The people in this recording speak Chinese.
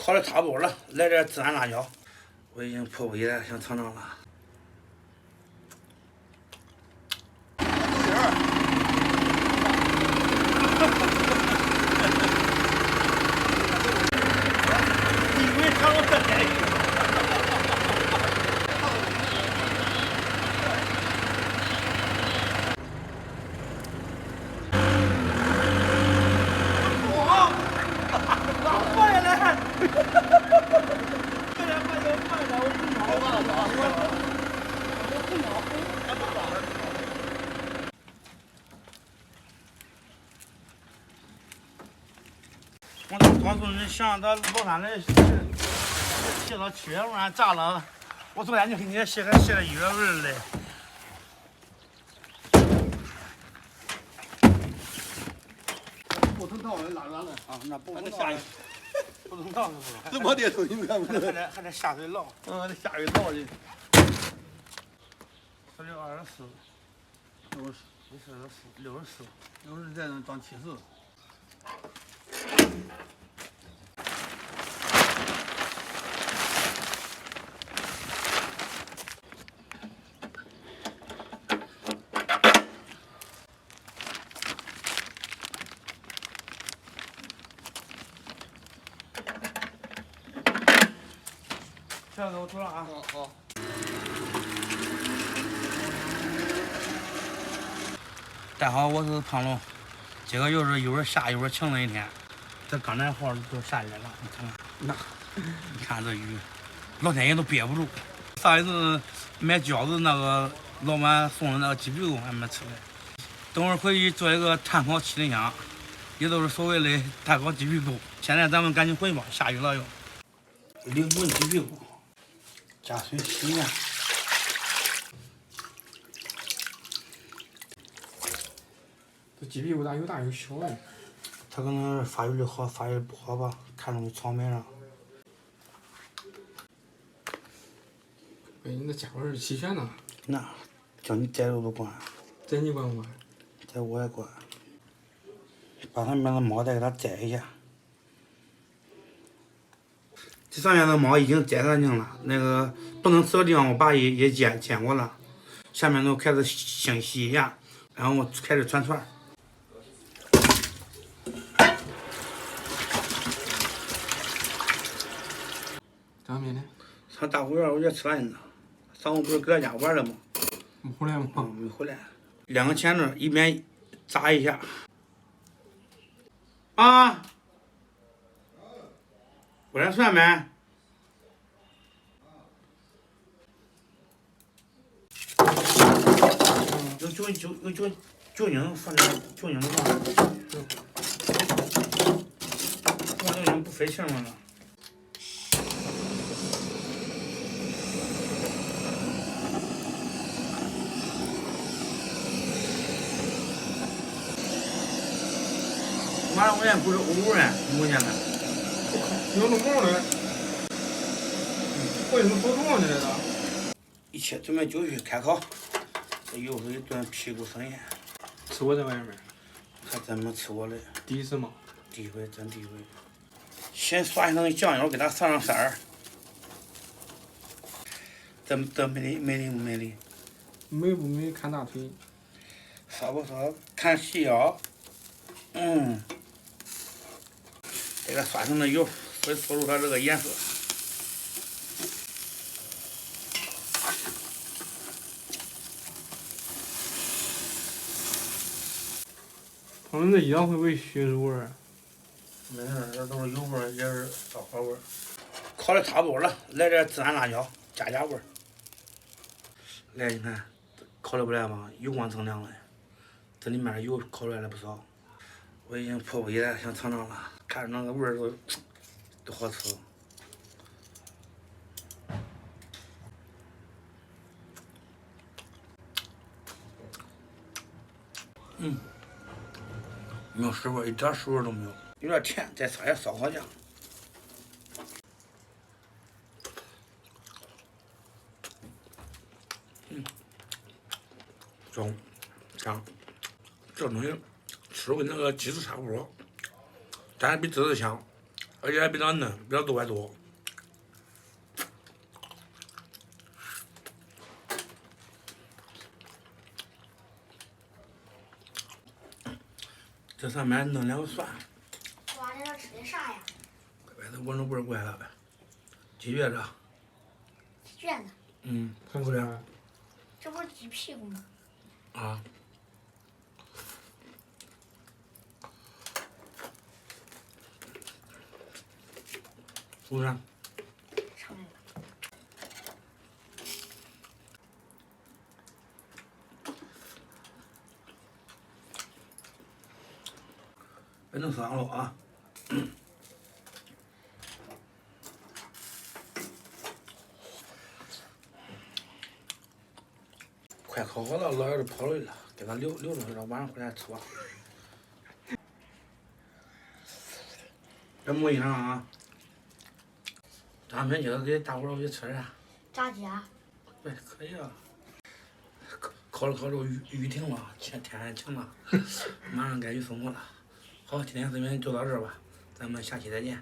烤的差不多了，来点孜然辣椒，我已经迫不及待想尝尝了。你以为尝我这点？哇！老快了！这两块就快了，我一秒我告诉你，像咱老山的写到7月份炸了，我昨天就给你写到1月份嘞。不能倒的拉软了啊，那不能下雨，不能倒是不是？怎么的都你看不还得下水捞。得下雨倒的。16、24、64、60再能当70。这个我涂了啊。好。大家好，我是胖龙。今个又是一会儿下一会儿晴的一天，这刚才活都下雨了，你看看，你看这雨，老天爷都憋不住。上一次买饺子那个老板送的那个鸡屁股还没吃呢，等会儿回去做一个炭烤七里香，也都是所谓的炭烤鸡屁股。现在咱们赶紧回吧，下雨了又。灵魂鸡屁股，加水洗一下。这鸡屁股咋有大有小呢？它可能是发育的好，发育不好吧，看中草莓上。哎，你这家伙是齐全呐！那叫你摘肉都管，摘你管不管？摘我也管。把上面的毛再给它摘一下。这上面的毛已经摘干净了，那个不能吃的地方我爸也剪过了。下面都开始清洗一下，然后开始串串。张明呢？上大湖园我就吃饭呢。上午不是搁家玩了吗？没回来吗？没回来。2个钳子一边扎一下。啊！我来算没？有酒精放点酒精放。放酒精不费气吗？呢？马上我也不是欧人，目前呢。有弄毛的。为什么多重呢？这个？一切准备就绪，开烤。这又是一顿屁股生腌。吃过在外面？还真没吃过嘞。第一次吗？第一回，真第一回。先刷一层酱油，给它上上色儿。这美丽不美丽？美不美看大腿。骚不骚看细腰。给它刷成了油，会做出它这个颜色。他们这样会不会熏入味儿？没事，这都是油味儿，也是烧烤味儿。烤的差不多了，来点孜然辣椒，加味儿。来，你看，烤的不赖吧？油光锃亮的，这里面油烤出来了不少。我已经迫不及待想尝尝了，看着那个味儿都好吃。没有屎味，一点屎味都没有，有点甜，再撒点烧烤酱。中，香，这东西吃跟那个鸡翅差不多，但是比芝士香。而且还比较嫩，比较多还多。这上面弄两个蒜。哇，这都吃的啥呀？外头闻着味儿怪了呗，鸡橛子。鸡卷子，嗯，看出来了。这不是鸡屁股吗？啊。是不是？成了。别弄伤了啊！快烤好了，老爷子跑累了，给他留着，让晚上回来吃吧。这摸一下啊！咱们今儿给大伙儿给吃点啥？炸鸡啊？对，可以啊。烤着雨停了，天还晴了，马上该去送货了。好，今天视频就到这儿吧，咱们下期再见。